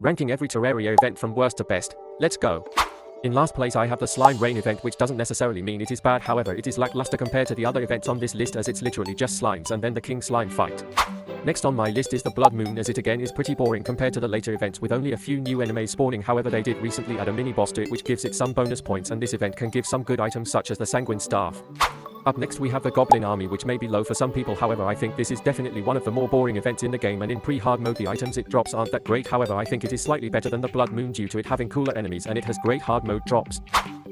Ranking every Terraria event from worst to best. Let's go. In last place I have the Slime Rain event, which doesn't necessarily mean it is bad, however it is lackluster compared to the other events on this list, as it's literally just slimes and then the King Slime fight. Next on my list is the Blood Moon, as it again is pretty boring compared to the later events, with only a few new enemies spawning. However, they did recently add a mini boss to it which gives it some bonus points, and this event can give some good items such as the Sanguine Staff. Up next we have the Goblin Army, which may be low for some people, however I think this is definitely one of the more boring events in the game, and in pre-hard mode the items it drops aren't that great. However, I think it is slightly better than the Blood Moon due to it having cooler enemies and it has great hard mode drops.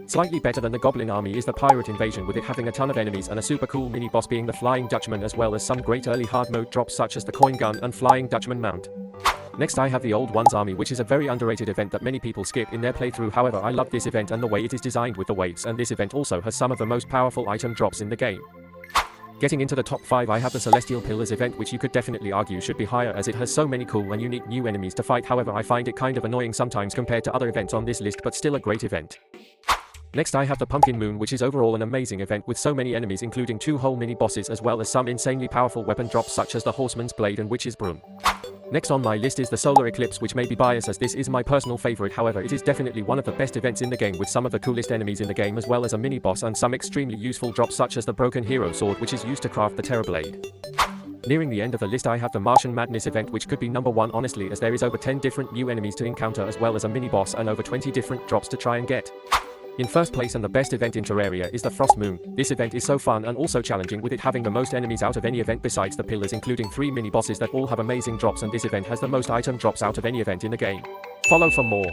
Slightly better than the Goblin Army is the Pirate Invasion, with it having a ton of enemies and a super cool mini boss being the Flying Dutchman, as well as some great early hard mode drops such as the Coin Gun and Flying Dutchman mount. Next I have the Old Ones Army, which is a very underrated event that many people skip in their playthrough. However, I love this event and the way it is designed with the waves, and this event also has some of the most powerful item drops in the game. Getting into the top 5 I have the Celestial Pillars event, which you could definitely argue should be higher as it has so many cool and unique new enemies to fight. However, I find it kind of annoying sometimes compared to other events on this list, but still a great event. Next I have the Pumpkin Moon, which is overall an amazing event with so many enemies, including 2 whole mini bosses as well as some insanely powerful weapon drops such as the Horseman's Blade and Witch's Broom. Next on my list is the Solar Eclipse, which may be biased as this is my personal favorite. However, it is definitely one of the best events in the game with some of the coolest enemies in the game, as well as a mini boss and some extremely useful drops such as the Broken Hero Sword, which is used to craft the Terror Blade. Nearing the end of the list I have the Martian Madness event, which could be number 1 honestly, as there is over 10 different new enemies to encounter as well as a mini boss and over 20 different drops to try and get. In first place and the best event in Terraria is the Frost Moon. This event is so fun and also challenging, with it having the most enemies out of any event besides the pillars, including 3 mini bosses that all have amazing drops, and this event has the most item drops out of any event in the game. Follow for more.